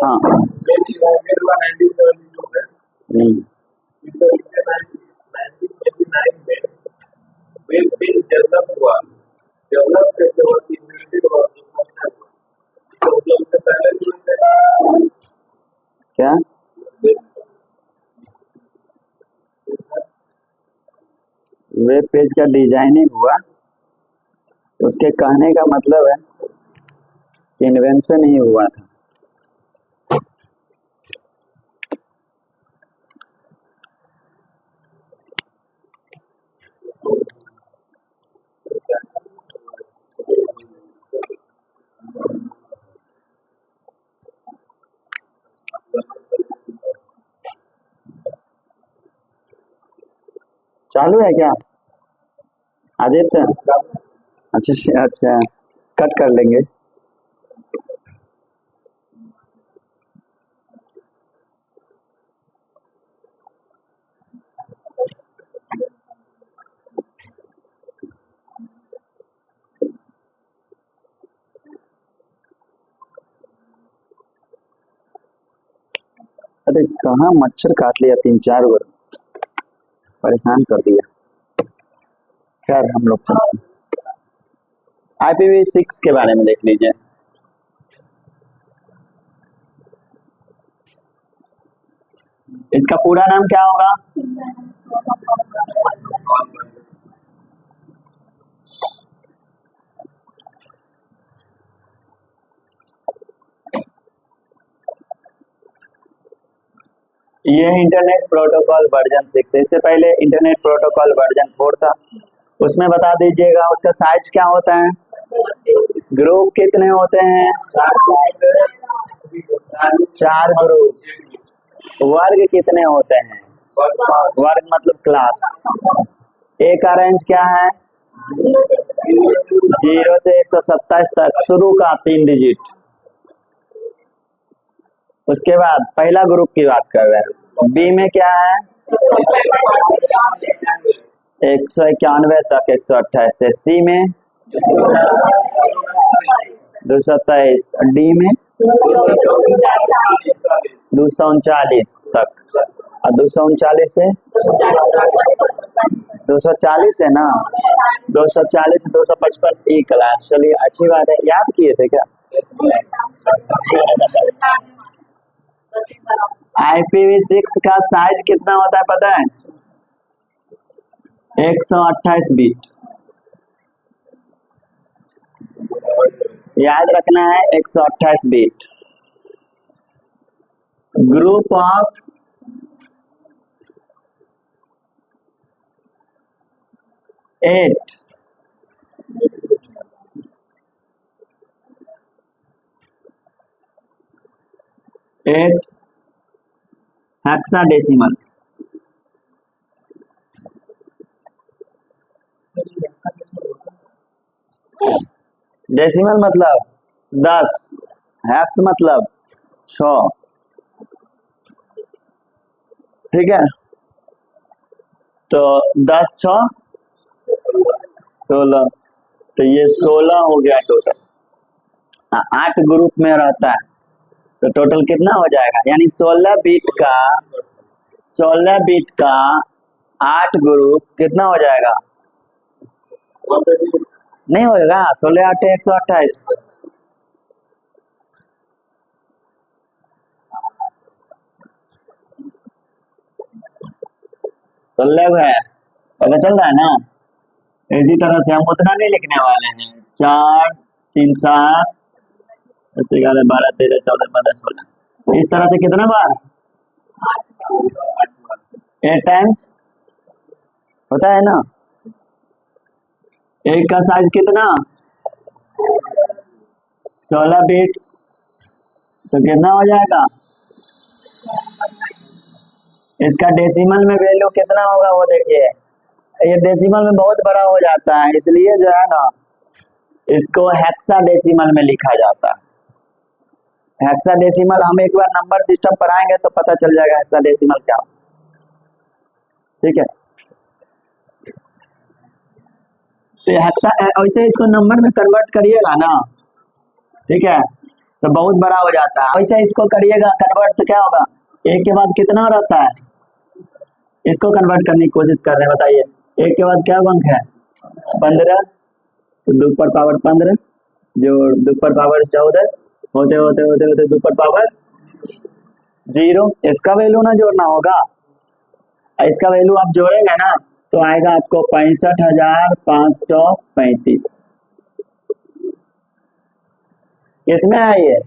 हाँ। डेवलप हुआ, डेवलप कैसे हुआ, इन्वेंटेड हुआ, मतलब उससे पहले क्या वेब पेज का डिजाइनिंग हुआ, उसके कहने का मतलब है इन्वेंशन ही हुआ था। चालू है क्या आदित्य? अच्छा अच्छा, कट कर लेंगे। अरे कहाँ मच्छर काट लिया 3-4 बार, परेशान कर दिया। खैर हम लोग चलते हैं। IPv6 के बारे में देख लीजिए। इसका पूरा नाम क्या होगा? ये इंटरनेट प्रोटोकॉल वर्जन 6। इससे पहले इंटरनेट प्रोटोकॉल वर्जन 4 था। उसमें बता दीजिएगा उसका साइज क्या होता है, ग्रुप कितने होते हैं? 4 ग्रुप। वर्ग कितने होते हैं? वर्ग मतलब क्लास। ए का रेंज क्या है? 0 से 127 तक, शुरू का 3 डिजिट। उसके बाद पहला ग्रुप की बात कर रहे हैं। बी में क्या है? 191 तक 128 से। सी में 223। डी में 239 तक। और 239 से 240 है ना, 240 से 255 ई क्लास। चलिए अच्छी बात है, याद किए थे क्या? IPv6 का साइज कितना होता है पता है? 128 बिट। याद रखना है 128 bit. Group of 8 hexadecimal. Decimal मतलब 10, हेक्स मतलब 100। ठीक है, तो 10 6 16, तो ये 16 हो गया टोटल। 8 ग्रुप में रहता है, तो टोटल कितना हो जाएगा? यानी 16 बिट का 8 ग्रुप कितना हो जाएगा? नहीं होगा, 16 8 128। सोलह है, पता चल रहा है ना? इसी तरह से हम उतना नहीं लिखने वाले हैं। 4 3 7 10 11 12 13 14 15 16, इस तरह से कितना बार? 8 टाइम्स होता है ना। एक का साइज कितना? 16 बिट, तो कितना हो जाएगा? इसका डेसिमल में वैल्यू कितना होगा वो देखिए। ये डेसिमल में बहुत बड़ा हो जाता है, इसलिए जो है ना इसको हेक्साडेसिमल में लिखा जाता है। हेक्साडेसिमल हम एक बार नंबर सिस्टम पढ़ाएंगे तो पता चल जाएगा हेक्साडेसिमल क्या। ठीक है, तो हेक्सा ऐसे इसको नंबर में कन्वर्ट करिएगा ना। ठीक है, तो बहुत बड़ा हो जाता है। वैसे इसको करिएगा कन्वर्ट तो क्या होगा, एक के बाद कितना रहता है, इसको कन्वर्ट करने की कोशिश कर रहे हैं, बताइए एक के बाद क्या अंक है 15, तो 2 पर पावर 15 जो 2 पर पावर 14 होते होते होते होते 2 पर पावर 0, इसका वैल्यू ना जोड़ना होगा, इसका वैल्यू आप जोड़ेंगे ना तो आएगा आपको 65,535। किसमें है ये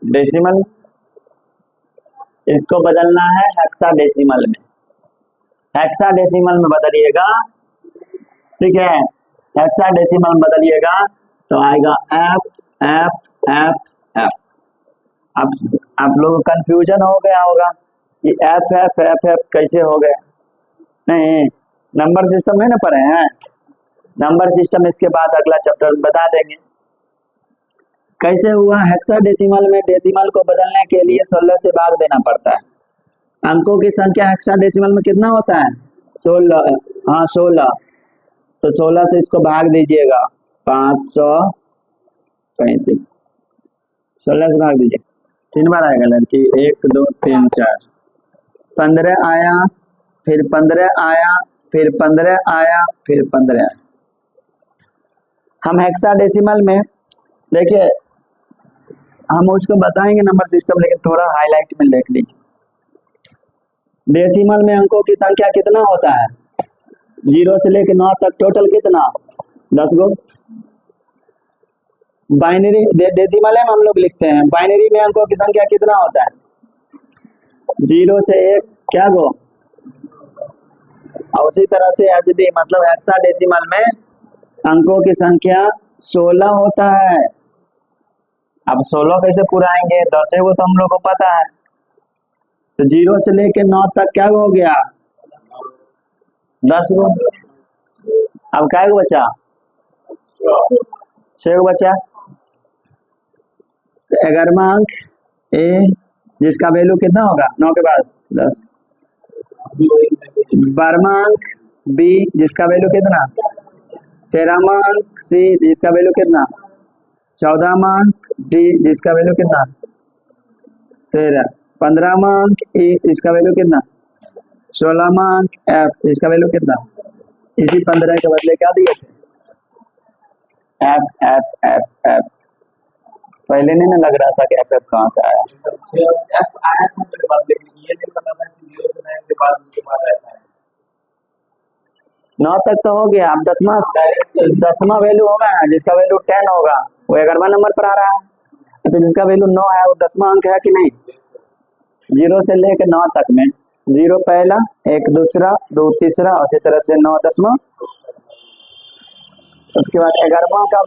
डेसिमल, इसको बदलना है हेक्साडेसिमल में, हेक्साडेसिमल में बदलिएगा, ठीक है, हेक्साडेसिमल में बदलिएगा तो आएगा एफ एफ एफ एफ। आप लोगों को कंफ्यूजन हो गया होगा कि एफ एफ एफ एफ कैसे हो गए, नहीं नंबर सिस्टम नहीं ना पढ़े हैं, नंबर सिस्टम इसके बाद अगला चैप्टर बता देंगे कैसे हुआ। हेक्साडेसिमल में डेसिमल को बदलने के लिए 16 से भाग देना पड़ता है। अंकों की संख्या हेक्साडेसिमल में कितना होता है 16, हाँ 16, तो 16 से इसको भाग दीजिएगा 535, 16 से भाग दीजिए 3 बार आएगा लड़की, 1 2 3 4, 15 आया, फिर 15 आया, फिर 15 आया, फिर 15 आया। हम हेक्साडेसिमल में देखिए हम उसको बताएंगे नंबर सिस्टम, लेकिन थोड़ा हाईलाइट में लिख लीजिए। डेसिमल में अंकों की संख्या कितना होता है 0 से लेकर 9 तक, टोटल कितना 10 गो। बाइनरी डेसिमल में हम लोग लिखते हैं, बाइनरी में अंकों की संख्या कितना होता है 0 से 1 क्या गो, और उसी तरह से एचडी मतलब हेक्साडेसिमल में अंकों की संख्या 16 होता है। अब 16 कैसे पुराएंगे, 10 है वो तो हम लोग को पता है, तो 0 से लेके 9 तक क्या हो गया 10 गो। अब क्या बचा 6 गो बचा, तो 11वां अंक ए जिसका वैल्यू कितना होगा 9 के बाद 10, 12वां अंक बी जिसका वैल्यू कितना, 13वां अंक सी जिसका वैल्यू कितना, 14वां अंक डी जिसका वैल्यू कितना 13, 15वां अंक ई इसका वैल्यू कितना, 16वां अंक एफ इसका वैल्यू कितना, इसी 15 के बदले क्या दिए थे एफ एफ एफ एफ। पहले नहीं ना लग रहा था कि एफ एफ कहाँ से आया, एफ आया था मेरे पास, लेकिन ये नहीं पता था कि 0 से 9 के बाद उसके बाद रहता है 9 तक तो हो गया। अब 10वां वैल्यू होगा ना जिसका वैल्यू 10 होगा वो 11वां नंबर पर आ रहा है, तो जिसका वैल्यू 9 है वो 10वां अंक है कि नहीं। 0 से लेकर 9 तक में 0 पहला, 1 दूसरा, 2 तीसरा, और इसी तरह से 9 10वां, उसके बाद 11वां का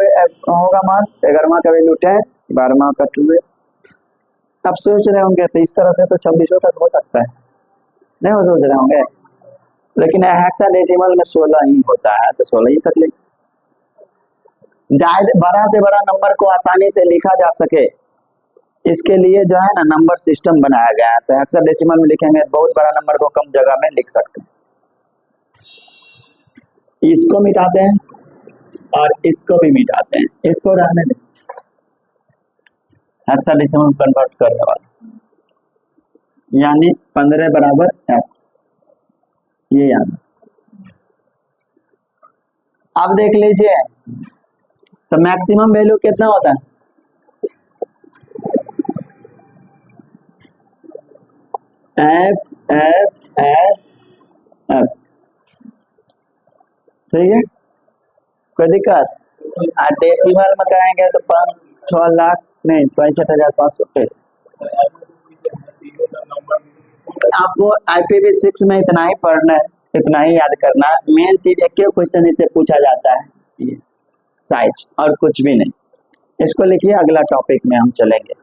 होगा मान, 11वां का वैल्यू 10, 12वां का 2। अब सोच रहे होंगे तो इस तरह से तो 2600 तक हो सकता है, नहीं हो सोच रहे होंगे, लेकिन हेक्साडेसिमल में 16 ही होता है तो 16 ही तक ले। बड़ा से बड़ा नंबर को आसानी से लिखा जा सके इसके लिए जो है ना नंबर सिस्टम बनाया गया है, तो हेक्साडेसिमल में लिखेंगे बहुत बड़ा नंबर को कम जगह में लिख सकते हैं। इसको मिटाते हैं और इसको भी मिटाते हैं, इसको रहने दें, हेक्साडेसिमल कन्वर्ट करने वाला, यानी 15 बराबर एफ, ये याद। अब देख लीजिए तो मैक्सिमम वैल्यू कितना होता है एफ एफ एफ एफ, ठीक है कोई दिक्कत। डेसिमल में कहेंगे तो 6 लाख नहीं 65,500। आपको IPv6 में इतना ही पढ़ना है, इतना ही याद करना है। मेन चीज एक क्वेश्चन इससे पूछा जाता है साइज, और कुछ भी नहीं। इसको लिखिए, अगला टॉपिक में हम चलेंगे।